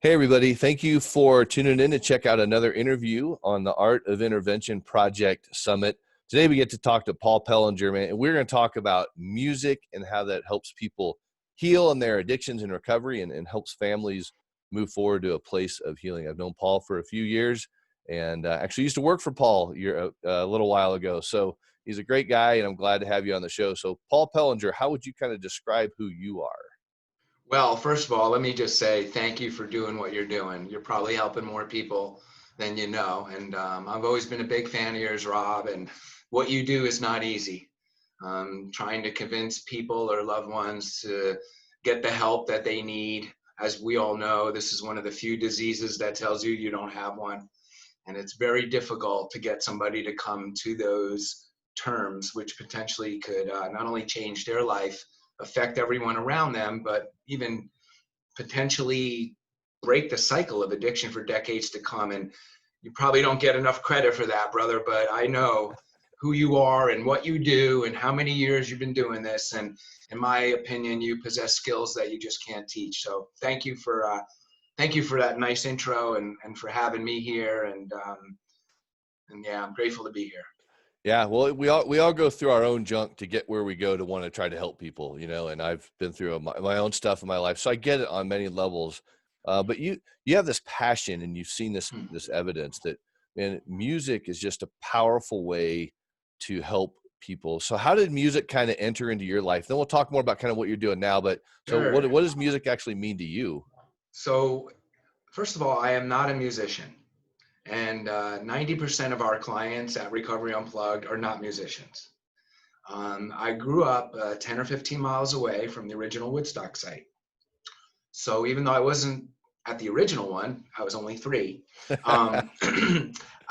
Hey, everybody. Thank you for tuning in to check out another interview on the Art of Intervention Project Summit. Today, we get to talk to Paul Pellinger, man, and we're going to talk about music and how that helps people heal in their addictions and recovery and helps families move forward to a place of healing. I've known Paul for a few years and actually used to work for Paul a little while ago. So he's a great guy, and I'm glad to have you on the show. So, Paul Pellinger, how would you kind of describe who you are? Well, first of all, let me just say thank you for doing what you're doing. You're probably helping more people than you know. And I've always been a big fan of yours, Rob. And what you do is not easy. Trying to convince people or loved ones to get the help that they need. As we all know, this is one of the few diseases that tells you you don't have one. And it's very difficult to get somebody to come to those terms, which potentially could not only change their life, affect everyone around them, but even potentially break the cycle of addiction for decades to come. And you probably don't get enough credit for that, brother, but I know who you are and what you do and how many years you've been doing this. And in my opinion, you possess skills that you just can't teach. So thank you for that nice intro and for having me here. And yeah, I'm grateful to be here. Yeah, well, we all go through our own junk to get where we go to want to try to help people, and I've been through my own stuff in my life, so I get it on many levels. But you have this passion, and you've seen this evidence that, man, music is just a powerful way to help people. So how did music kind of enter into your life? Then we'll talk more about kind of what you're doing now. But so what Sure. does music actually mean to you? So first of all, I am not a musician. And 90% of our clients at Recovery Unplugged are not musicians. I grew up 10 or 15 miles away from the original Woodstock site. So even though I wasn't at the original one, I was only 3. Um,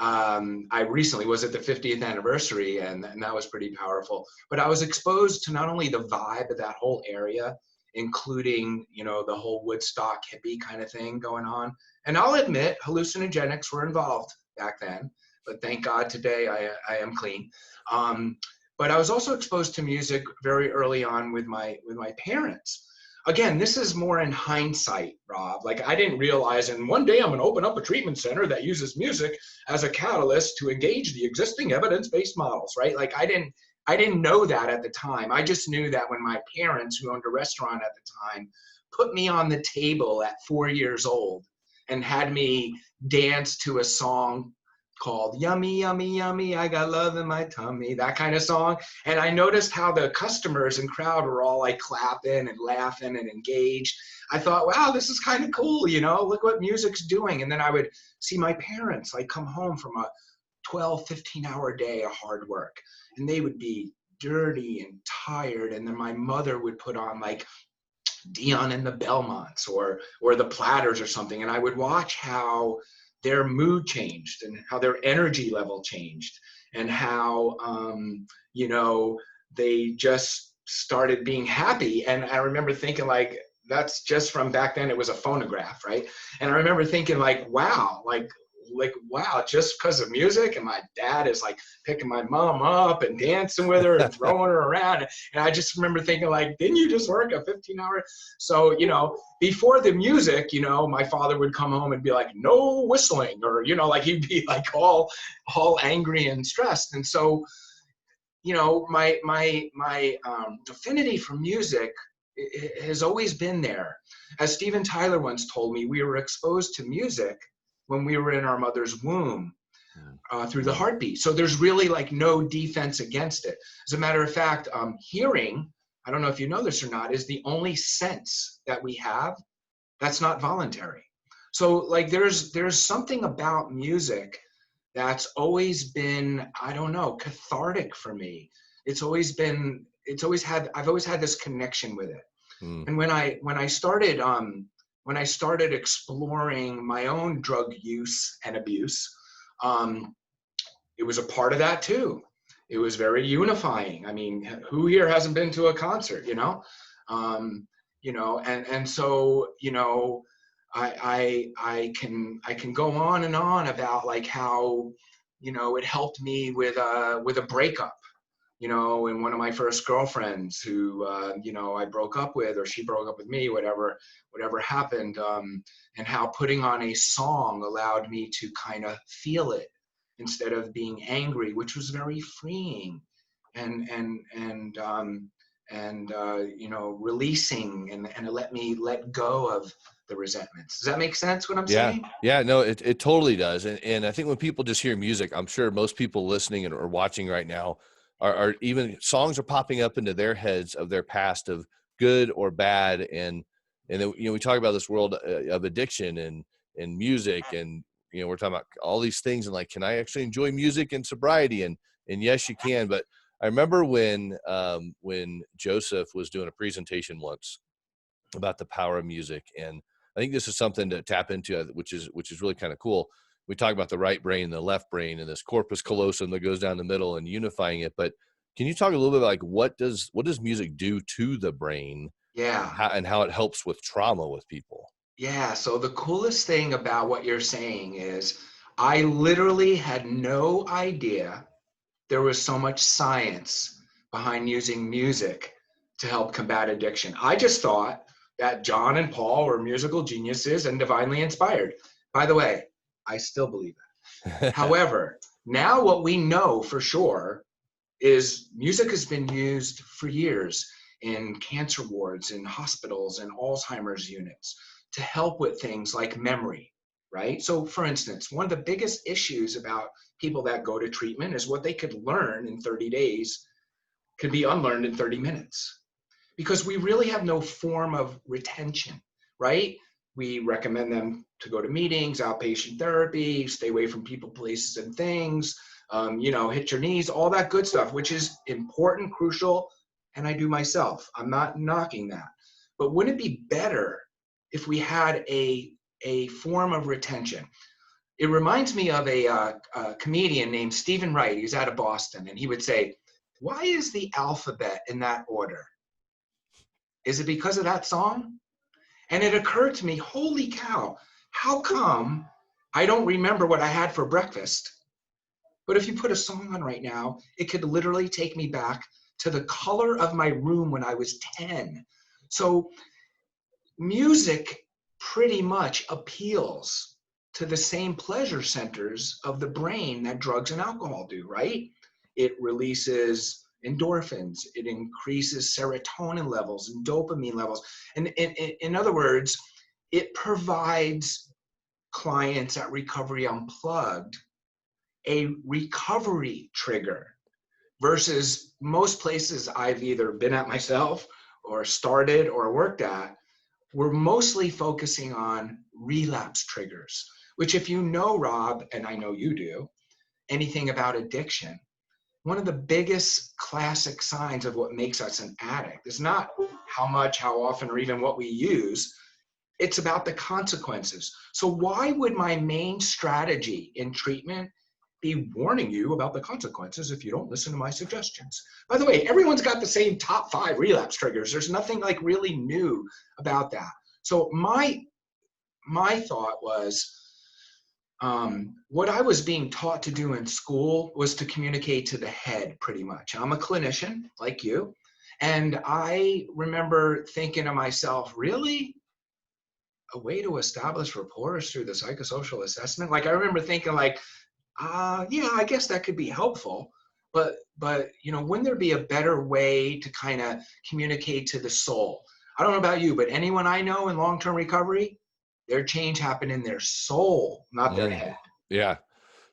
I recently was at the 50th anniversary, and that was pretty powerful. But I was exposed to not only the vibe of that whole area, including, the whole Woodstock hippie kind of thing going on. And I'll admit, hallucinogenics were involved back then, but thank God today I am clean. But I was also exposed to music very early on with my parents. Again, this is more in hindsight, Rob. Like, I didn't realize, and one day I'm going to open up a treatment center that uses music as a catalyst to engage the existing evidence-based models, right? Like, I didn't know that at the time. I just knew that when my parents, who owned a restaurant at the time, put me on the table at 4 years old and had me dance to a song called Yummy, Yummy, Yummy, I Got Love in My Tummy, that kind of song. And I noticed how the customers and crowd were all like clapping and laughing and engaged. I thought, wow, this is kind of cool, look what music's doing. And then I would see my parents like come home from a 12, 15-hour day of hard work, and they would be dirty and tired. And then my mother would put on like Dion and the Belmonts or the Platters or something. And I would watch how their mood changed and how their energy level changed and how, they just started being happy. And I remember thinking like, that's just from back then, it was a phonograph, right? And I remember thinking like, wow, wow, just because of music. And my dad is like picking my mom up and dancing with her and throwing her around. And I just remember thinking like, didn't you just work a 15-hour? So, before the music, my father would come home and be like, no whistling, or, like he'd be like all angry and stressed. And so, my affinity for music has always been there. As Steven Tyler once told me, we were exposed to music when we were in our mother's womb through the heartbeat. So there's really like no defense against it. As a matter of fact, hearing, I don't know if you know this or not, is the only sense that we have that's not voluntary. So like there's something about music that's always been, I don't know, cathartic for me. I've always had this connection with it. And when I started exploring my own drug use and abuse, it was a part of that too. It was very unifying. I mean, who here hasn't been to a concert, and so, I can go on and on about like how, it helped me with a breakup. and one of my first girlfriends who, I broke up with, or she broke up with me, whatever happened, and how putting on a song allowed me to kind of feel it instead of being angry, which was very freeing, and releasing, and it let me let go of the resentments. Does that make sense what I'm Yeah. saying? Yeah, no, it totally does. And I think when people just hear music, I'm sure most people listening or watching right now are even songs are popping up into their heads of their past, of good or bad. And then, we talk about this world of addiction and music, and, we're talking about all these things, and like, can I actually enjoy music and sobriety? And yes, you can. But I remember when Joseph was doing a presentation once about the power of music. And I think this is something to tap into, which is really kind of cool. We talk about the right brain, the left brain, and this corpus callosum that goes down the middle and unifying it. But can you talk a little bit about, like, what does music do to the brain, Yeah. and how it helps with trauma with people? Yeah. So the coolest thing about what you're saying is I literally had no idea there was so much science behind using music to help combat addiction. I just thought that John and Paul were musical geniuses and divinely inspired. By the way, I still believe that. However, now what we know for sure is music has been used for years in cancer wards, in hospitals, and Alzheimer's units to help with things like memory, right? So, for instance, one of the biggest issues about people that go to treatment is what they could learn in 30 days could be unlearned in 30 minutes, because we really have no form of retention, right? We recommend them to go to meetings, outpatient therapy, stay away from people, places, and things, hit your knees, all that good stuff, which is important, crucial, and I do myself. I'm not knocking that. But wouldn't it be better if we had a form of retention? It reminds me of a comedian named Stephen Wright. He's out of Boston, and he would say, "Why is the alphabet in that order? Is it because of that song?" And it occurred to me, holy cow, how come I don't remember what I had for breakfast? But if you put a song on right now, it could literally take me back to the color of my room when I was 10. So music pretty much appeals to the same pleasure centers of the brain that drugs and alcohol do, right? It releases endorphins, it increases serotonin levels and dopamine levels. And in other words, it provides clients at Recovery Unplugged a recovery trigger, versus most places I've either been at myself or started or worked at, we're mostly focusing on relapse triggers, which, if you know, Rob, and I know you do, anything about addiction, one of the biggest classic signs of what makes us an addict is not how much, how often, or even what we use. It's about the consequences. So why would my main strategy in treatment be warning you about the consequences if you don't listen to my suggestions? By the way, everyone's got the same top 5 relapse triggers. There's nothing like really new about that. So my thought was, what I was being taught to do in school was to communicate to the head, pretty much. I'm a clinician like you. And I remember thinking to myself, really? A way to establish rapport is through the psychosocial assessment? Like, I remember thinking, like, yeah, I guess that could be helpful. But wouldn't there be a better way to kind of communicate to the soul? I don't know about you, but anyone I know in long-term recovery, their change happened in their soul, not their head. Yeah,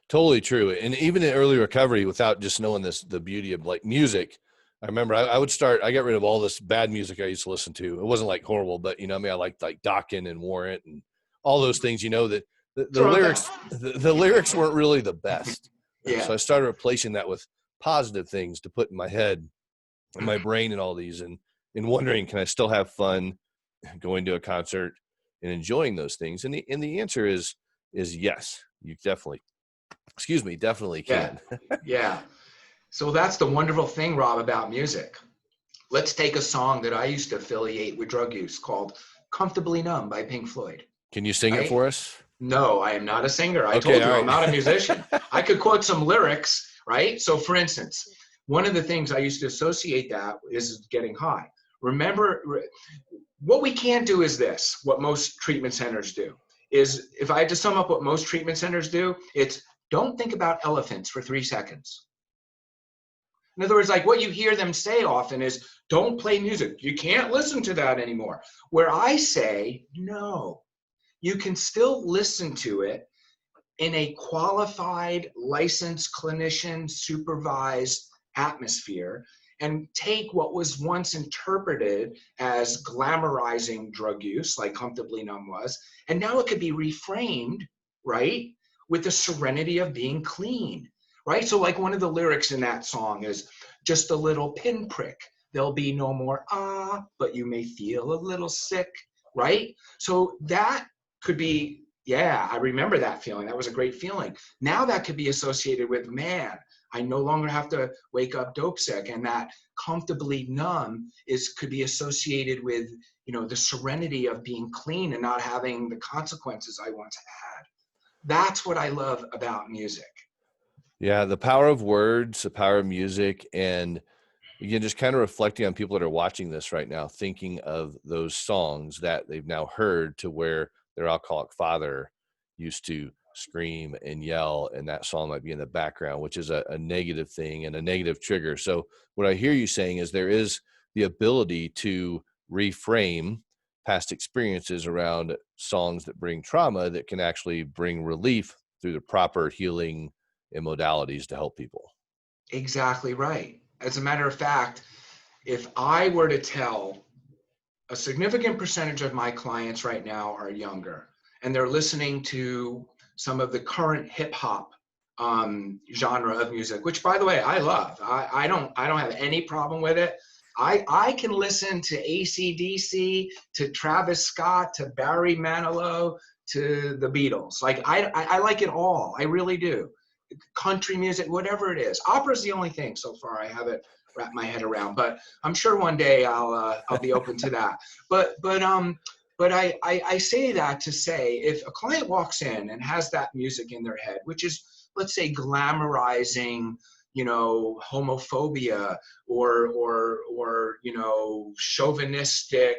totally true. And even in early recovery, without just knowing the beauty of, like, music, I remember I got rid of all this bad music I used to listen to. It wasn't like horrible, but I liked like Dokken and Warrant and all those things, that the lyrics, the lyrics weren't really the best. Yeah. So I started replacing that with positive things to put in my head and my brain and all these, and wondering, can I still have fun going to a concert and enjoying those things? And the answer is yes, you definitely can. Yeah. So that's the wonderful thing, Rob, about music. Let's take a song that I used to affiliate with drug use called Comfortably Numb by Pink Floyd. Can you sing it for us? No, I am not a singer. I Okay, told you, right. I'm not a musician. I could quote some lyrics, right? So for instance, one of the things I used to associate that is getting high. Remember, what we can't do is this, what most treatment centers do, is if I had to sum up what most treatment centers do, it's don't think about elephants for 3 seconds. In other words, like what you hear them say often is, don't play music. You can't listen to that anymore. Where I say, no, you can still listen to it in a qualified, licensed clinician supervised atmosphere and take what was once interpreted as glamorizing drug use, like Comfortably Numb was, and now it could be reframed, right, with the serenity of being clean, right? So like one of the lyrics in that song is just a little pinprick. There'll be no more but you may feel a little sick, right? So that could be, yeah, I remember that feeling. That was a great feeling. Now that could be associated with, man, I no longer have to wake up dope sick. And that comfortably numb could be associated with, the serenity of being clean and not having the consequences I once had. That's what I love about music. Yeah, the power of words, the power of music, and again, just kind of reflecting on people that are watching this right now, thinking of those songs that they've now heard to where their alcoholic father used to scream and yell, and that song might be in the background, which is a negative thing and a negative trigger. So what I hear you saying is there is the ability to reframe past experiences around songs that bring trauma that can actually bring relief through the proper healing and modalities to help people. Exactly right. As a matter of fact, if I were to tell a significant percentage of my clients right now are younger, and they're listening to some of the current hip hop genre of music, which by the way, I love. I don't have any problem with it. I can listen to AC/DC, to Travis Scott, to Barry Manilow, to the Beatles. Like I like it all. I really do. Country music, whatever it is. Opera's the only thing so far I haven't wrapped my head around, but I'm sure one day I'll be open to that. But I say that to say, if a client walks in and has that music in their head, which is, let's say, glamorizing, homophobia or chauvinistic,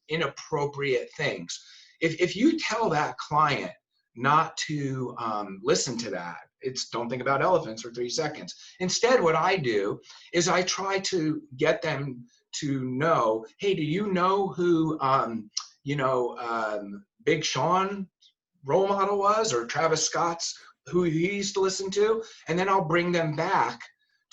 inappropriate things. If you tell that client not to listen to that, it's don't think about elephants for 3 seconds. Instead, what I do is I try to get them to know, hey, do you know who Big Sean role model was, or Travis Scott's, who he used to listen to? And then I'll bring them back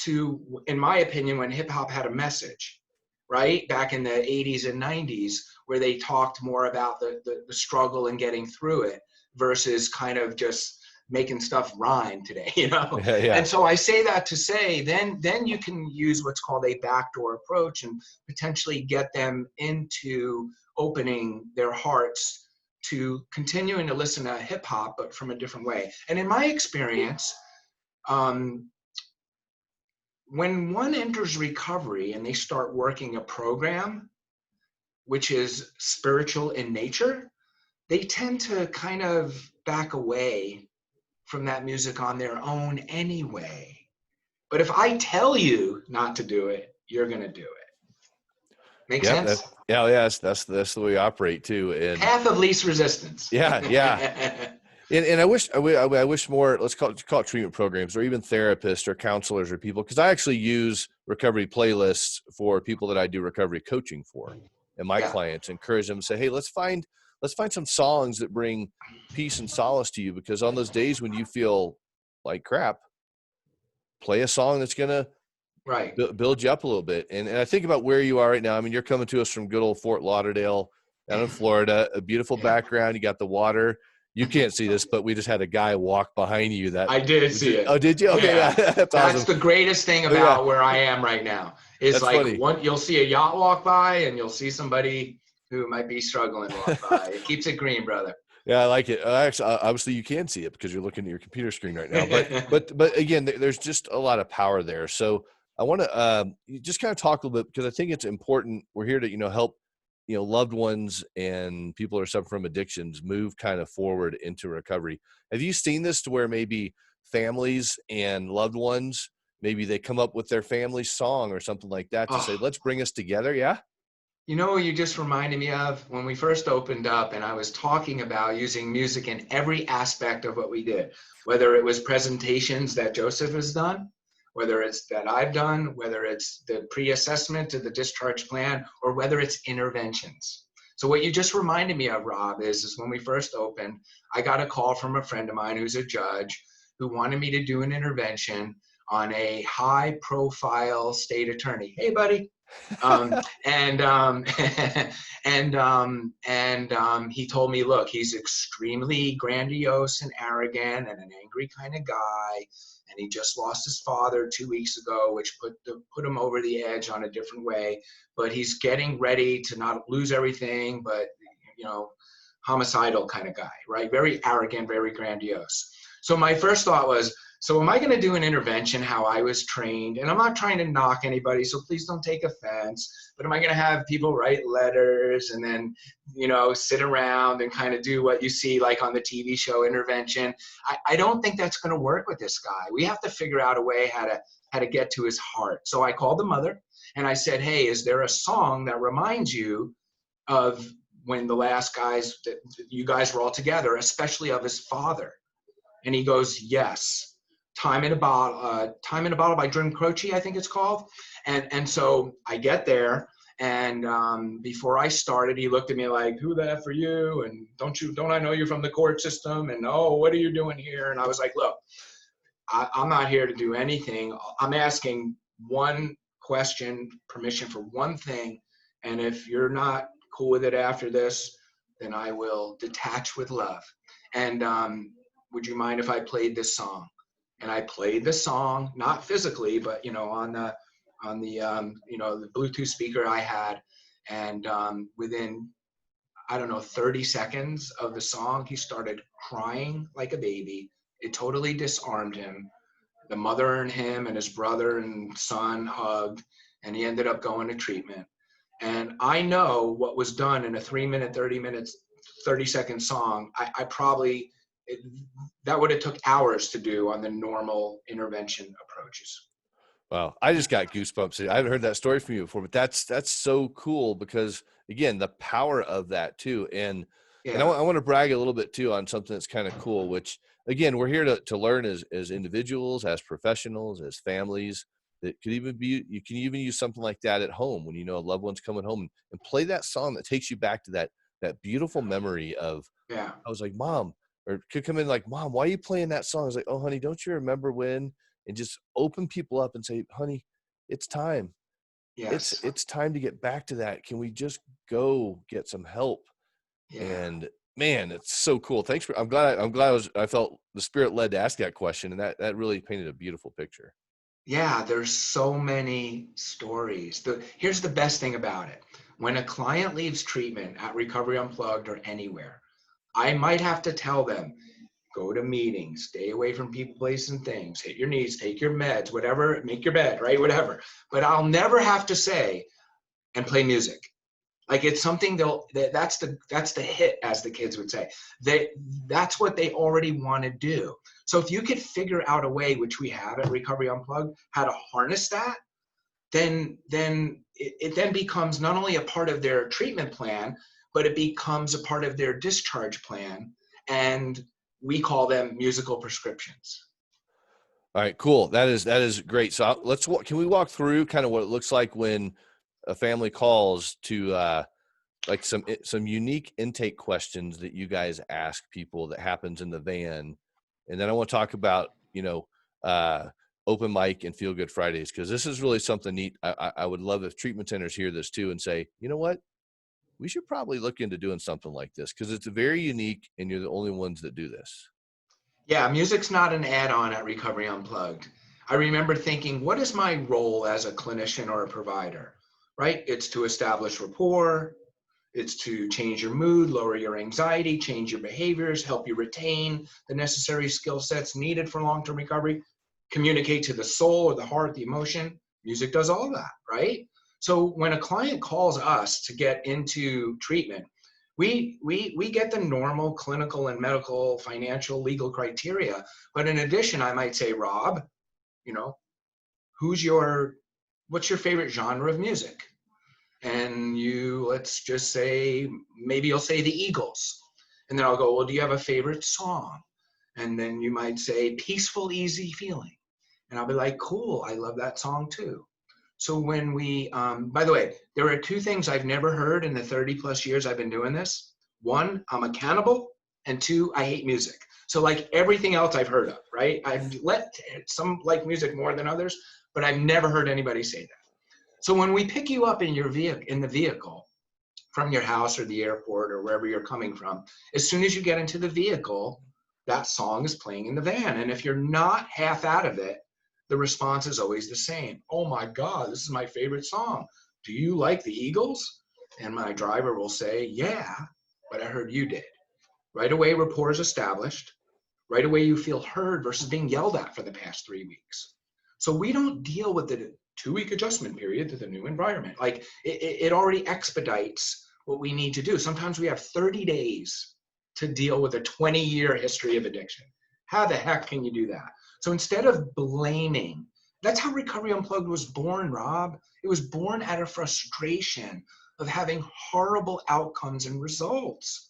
to, in my opinion, when hip hop had a message, right? Back in the 80s and 90s, where they talked more about the struggle and getting through it versus kind of just making stuff rhyme today, Yeah. And so I say that to say, then you can use what's called a backdoor approach and potentially get them into opening their hearts to continuing to listen to hip hop, but from a different way. And in my experience, when one enters recovery and they start working a program, which is spiritual in nature, they tend to kind of back away from that music on their own anyway. But if I tell you not to do it, you're going to do it. Make sense? That's the way we operate too. And path of least resistance. Yeah. And I wish more, let's call it treatment programs, or even therapists or counselors or people, because I actually use recovery playlists for people that I do recovery coaching for, and my clients, encourage them to say, hey, let's find some songs that bring peace and solace to you, because on those days when you feel like crap, play a song that's going to build you up a little bit. And I think about where you are right now. I mean, you're coming to us from good old Fort Lauderdale down in Florida, a beautiful background. You got the water. You can't see this, but we just had a guy walk behind you. That I did see it. Oh, did you? Okay, yeah. That's awesome. That's the greatest thing about where I am right now. Is that's like funny. You'll see a yacht walk by, and you'll see somebody who might be struggling walk by. It keeps it green, brother. Yeah, I like it. Actually, obviously, you can see it because you're looking at your computer screen right now. But again, there's just a lot of power there. So I want to just kind of talk a little bit, because I think it's important. We're here to help loved ones and people who are suffering from addictions move kind of forward into recovery. Have you seen this to where maybe families and loved ones maybe they come up with their family song or something like that to say, Oh, let's bring us together. Yeah. you know what you just reminded me of? When we first opened up and I was talking about using music in every aspect of what we did, whether it was presentations that Joseph has done, whether it's that I've done, whether it's the pre-assessment to the discharge plan, or whether it's interventions. So what you just reminded me of, Rob, is when we first opened, I got a call from a friend of mine who's a judge who wanted me to do an intervention on a high profile state attorney. Hey, buddy. And he told me, look, he's extremely grandiose and arrogant and an angry kind of guy, and he just lost his father 2 weeks ago, which put him over the edge on a different way. But he's getting ready to not lose everything, but you know, homicidal kind of guy, right? Very arrogant, very grandiose. So my first thought was, so am I going to do an intervention how I was trained? And I'm not trying to knock anybody, so please don't take offense. But am I going to have people write letters and then, you know, sit around and kind of do what you see like on the TV show Intervention? I don't think that's going to work with this guy. We have to figure out a way how to get to his heart. So I called the mother and I said, hey, is there a song that reminds you of when the last guys, that you guys were all together, especially of his father? And he goes, yes. Time in a Bottle by Jim Croce, I think it's called. And so I get there, and before I started, he looked at me like, who the F are you? And don't I know you from the court system? And oh, what are you doing here? And I was like, look, I'm not here to do anything. I'm asking one question, permission for one thing. And if you're not cool with it after this, then I will detach with love. And would you mind if I played this song? And I played the song, not physically, but you know, on the you know, the Bluetooth speaker I had, and within, I don't know, 30 seconds of the song, he started crying like a baby. It totally disarmed him. The mother and him and his brother and son hugged, and he ended up going to treatment. And I know what was done in a 3-minute, 30-second song. I probably, that would have took hours to do on the normal intervention approaches. Wow, I just got goosebumps. I haven't heard that story from you before, but that's so cool because again, the power of that too. And Yeah, I want to brag a little bit too on something that's kind of cool, which again, we're here to learn as individuals, as professionals, as families. That could even be, you can even use something like that at home when you know a loved one's coming home, and play that song that takes you back to that beautiful memory of, yeah, I was like, Mom, or could come in like, Mom, why are you playing that song? I was like, oh, honey, don't you remember when? And just open people up and say, honey, it's time. yes, It's time to get back to that. Can we just go get some help? yeah. And man, it's so cool. Thanks for, I felt the spirit led to ask that question. And that really painted a beautiful picture. Yeah, there's so many stories. Here's the best thing about it. When a client leaves treatment at Recovery Unplugged or anywhere, I might have to tell them, go to meetings, stay away from people, places, and things, hit your knees, take your meds, whatever, make your bed, right? Whatever. But I'll never have to say, and play music. Like it's something that's the hit, as the kids would say. That's what they already want to do. So if you could figure out a way, which we have at Recovery Unplugged, how to harness that, then it then becomes not only a part of their treatment plan, but it becomes a part of their discharge plan. And we call them musical prescriptions. All right, cool. That is great. So can we walk through kind of what it looks like when a family calls to, like some unique intake questions that you guys ask people that happens in the van. And then I want to talk about, open mic and feel good Fridays, because this is really something neat. I would love if treatment centers hear this too and say, you know what, we should probably look into doing something like this because it's very unique and you're the only ones that do this. Yeah, music's not an add-on at Recovery Unplugged. I remember thinking, what is my role as a clinician or a provider, right? It's to establish rapport. It's to change your mood, lower your anxiety, change your behaviors, help you retain the necessary skill sets needed for long-term recovery, communicate to the soul or the heart, the emotion. Music does all that, right? So when a client calls us to get into treatment, we get the normal clinical and medical, financial, legal criteria. But in addition, I might say, Rob, you know, what's your favorite genre of music? And let's just say, maybe you'll say the Eagles. And then I'll go, well, do you have a favorite song? And then you might say Peaceful, Easy Feeling. And I'll be like, cool, I love that song too. So when by the way, there are two things I've never heard in the 30 plus years I've been doing this. One, I'm a cannibal, and two, I hate music. So like everything else I've heard of, right? I've let some like music more than others, but I've never heard anybody say that. So when we pick you up in the vehicle from your house or the airport or wherever you're coming from, as soon as you get into the vehicle, that song is playing in the van. And if you're not half out of it, the response is always the same. Oh my God, this is my favorite song. Do you like the Eagles? And my driver will say, yeah, but I heard you did. Right away, rapport is established. Right away, you feel heard versus being yelled at for the past 3 weeks. So we don't deal with the 2-week adjustment period to the new environment. Like it already expedites what we need to do. Sometimes we have 30 days to deal with a 20-year history of addiction. How the heck can you do that? So instead of blaming, that's how Recovery Unplugged was born, Rob. It was born out of frustration of having horrible outcomes and results.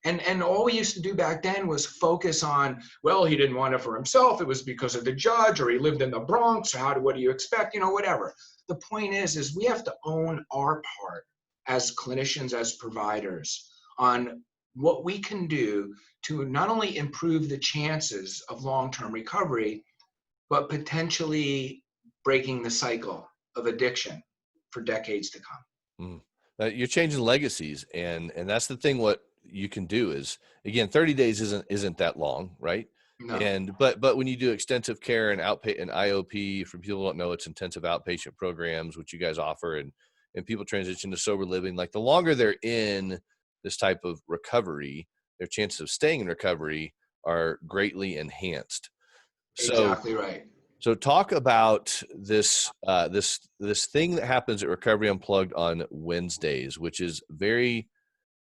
And all we used to do back then was focus on, well, he didn't want it for himself. It was because of the judge, or he lived in the Bronx. What do you expect? Whatever. The point is we have to own our part as clinicians, as providers, on what we can do to not only improve the chances of long-term recovery, but potentially breaking the cycle of addiction for decades to come. You're changing legacies, and that's the thing. What you can do is, again, 30 days isn't that long, right? No. And but when you do extensive care and IOP, for people who don't know, it's intensive outpatient programs, which you guys offer, and people transition to sober living. Like the longer they're in this type of recovery, their chances of staying in recovery are greatly enhanced. Exactly right. So talk about this this thing that happens at Recovery Unplugged on Wednesdays, which is very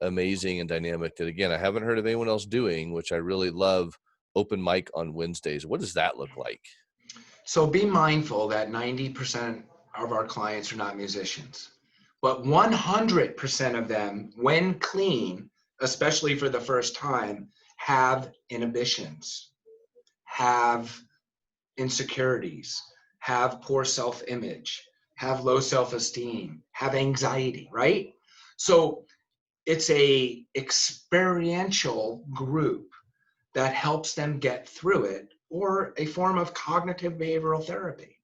amazing and dynamic, that again I haven't heard of anyone else doing, which I really love. Open mic on Wednesdays. What does that look like? So be mindful that 90% of our clients are not musicians, but 100% of them, when clean, especially for the first time, have inhibitions, have insecurities, have poor self-image, have low self-esteem, have anxiety, right? So it's a experiential group that helps them get through it, or a form of cognitive behavioral therapy.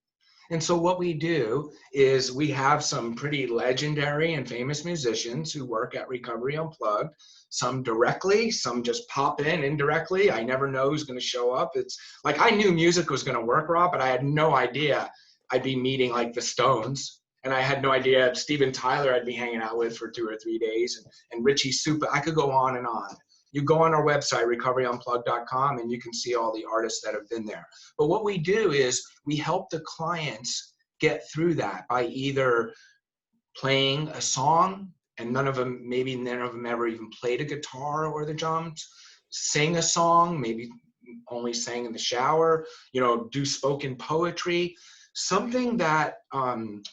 And so what we do is we have some pretty legendary and famous musicians who work at Recovery Unplugged, some directly, some just pop in indirectly. I never know who's going to show up. It's like I knew music was going to work, Rob, but I had no idea I'd be meeting like the Stones. And I had no idea Steven Tyler I'd be hanging out with for 2 or 3 days, and Richie Supa. I could go on and on. You go on our website, recoveryunplugged.com, and you can see all the artists that have been there. But what we do is we help the clients get through that by either playing a song, and maybe none of them ever even played a guitar or the drums, sing a song, maybe only sang in the shower, do spoken poetry, something that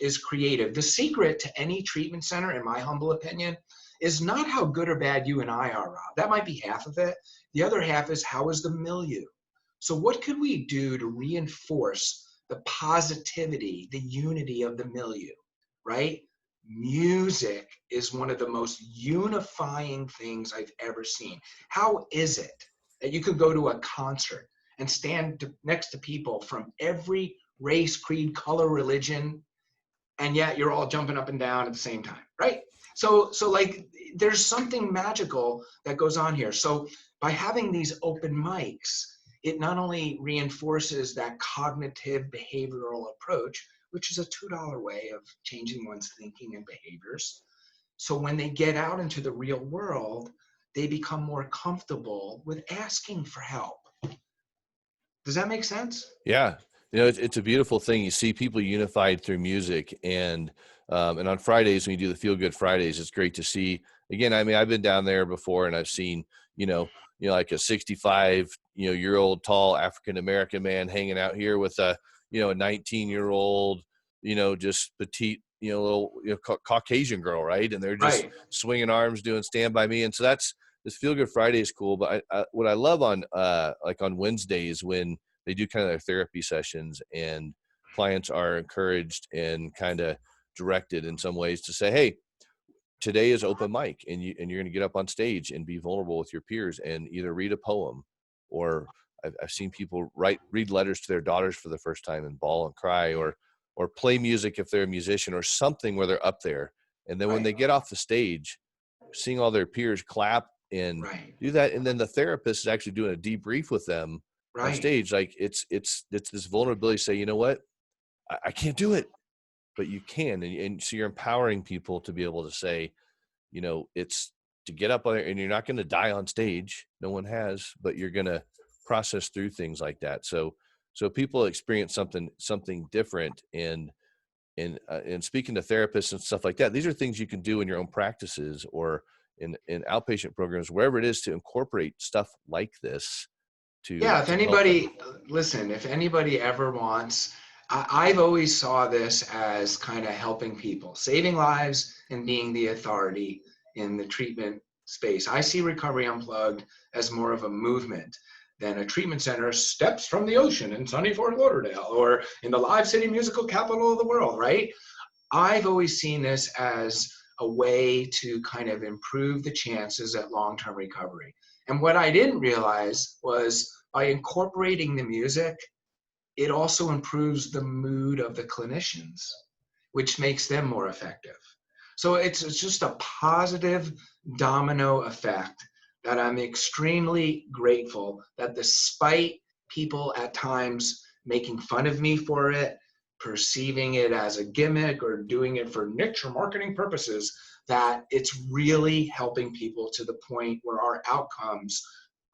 is creative. The secret to any treatment center, in my humble opinion, is not how good or bad you and I are, Rob. That might be half of it. The other half is, how is the milieu? So what could we do to reinforce the positivity, the unity of the milieu, right? Music is one of the most unifying things I've ever seen. How is it that you could go to a concert and stand next to people from every race, creed, color, religion, and yet you're all jumping up and down at the same time, right? So like there's something magical that goes on here. So by having these open mics, it not only reinforces that cognitive behavioral approach, which is a $2 way of changing one's thinking and behaviors. So when they get out into the real world, they become more comfortable with asking for help. Does that make sense? Yeah. It's a beautiful thing. You see people unified through music, and on Fridays, when you do the Feel Good Fridays, it's great to see. Again, I mean, I've been down there before, and I've seen, like a 65 year old tall African American man hanging out here with a a 19-year-old, just petite, little, Caucasian girl, right? And they're just Right. swinging arms, doing Stand By Me. And so that's, this Feel Good Friday is cool. But what I love on like on Wednesdays, when they do kind of their therapy sessions, and clients are encouraged and kind of directed in some ways to say, hey, today is open mic, and you're going to get up on stage and be vulnerable with your peers and either read a poem, or I've seen people read letters to their daughters for the first time and bawl and cry, or play music if they're a musician, or something where they're up there. And then when they Right. get off the stage, seeing all their peers clap and Right. do that, and then the therapist is actually doing a debrief with them on Right. stage. Like it's this vulnerability, say, you know what, I can't do it, but you can. And so you're empowering people to be able to say, it's to get up on there, and you're not going to die on stage. No one has, but you're going to process through things like that. So people experience something different. And speaking to therapists and stuff like that, these are things you can do in your own practices or in outpatient programs, wherever it is, to incorporate stuff like this Yeah, if to help them. anybody, listen, if anybody ever wants, I've always saw this as kind of helping people, saving lives and being the authority in the treatment space. I see Recovery Unplugged as more of a movement than a treatment center steps from the ocean in sunny Fort Lauderdale or in the Live City musical capital of the world, right? I've always seen this as a way to kind of improve the chances at long-term recovery. And what I didn't realize was by incorporating the music, it also improves the mood of the clinicians, which makes them more effective. So it's just a positive domino effect that I'm extremely grateful that, despite people at times making fun of me for it, perceiving it as a gimmick or doing it for niche or marketing purposes, that it's really helping people to the point where our outcomes,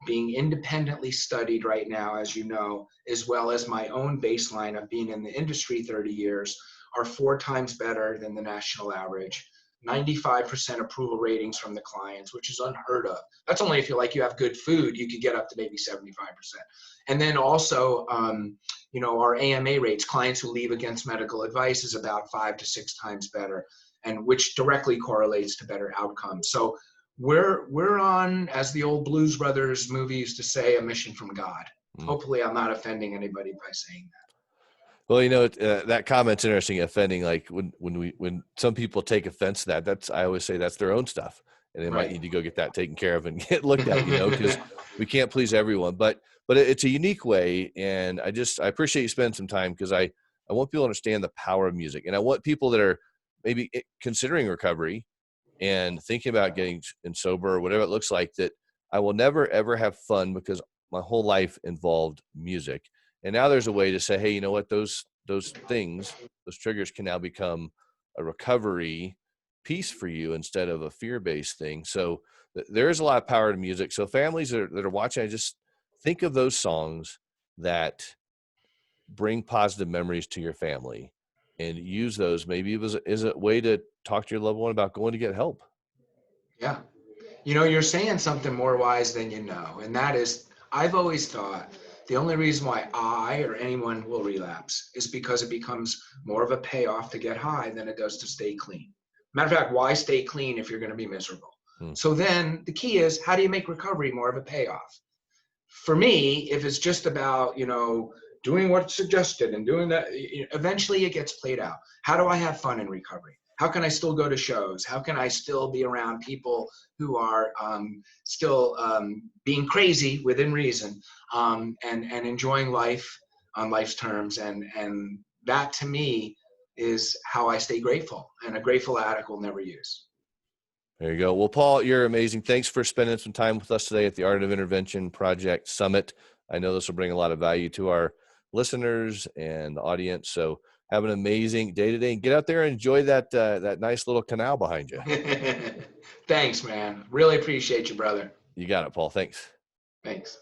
being independently studied right now, as you know, as well as my own baseline of being in the industry 30 years, are 4 times better than the national average. 95% approval ratings from the clients, which is unheard of. That's only if you have good food, you could get up to maybe 75%. And then also, our AMA rates, clients who leave against medical advice, is about 5 to 6 times better, and which directly correlates to better outcomes. So we're on, as the old Blues Brothers movie used to say, a mission from God. Hopefully I'm not offending anybody by saying that. Well, that comment's interesting. Offending, like when some people take offense to that, I always say that's their own stuff, and they might need to go get that taken care of and get looked at, because we can't please everyone. But it's a unique way, and I appreciate you spending some time, because I want people to understand the power of music, and I want people that are maybe considering recovery and thinking about getting sober or whatever it looks like, that I will never ever have fun because my whole life involved music. And now there's a way to say, hey, you know what, those things, those triggers can now become a recovery piece for you instead of a fear-based thing. So there is a lot of power to music. So families that are watching, I just think of those songs that bring positive memories to your family, and use those. Maybe it is a way to talk to your loved one about going to get help. Yeah. You're saying something more wise than you know, and that is, I've always thought the only reason why I or anyone will relapse is because it becomes more of a payoff to get high than it does to stay clean. Matter of fact, why stay clean if you're going to be miserable? So then the key is, how do you make recovery more of a payoff? For me, if it's just about, doing what's suggested and doing that, eventually it gets played out. How do I have fun in recovery? How can I still go to shows? How can I still be around people who are still being crazy within reason, and enjoying life on life's terms? And that, to me, is how I stay grateful. And a grateful addict will never use. There you go. Well, Paul, you're amazing. Thanks for spending some time with us today at the Art of Intervention Project Summit. I know this will bring a lot of value to our listeners and the audience. So have an amazing day today, and get out there and enjoy that nice little canal behind you. Thanks, man. Really appreciate you, brother. You got it, Paul. Thanks. Thanks.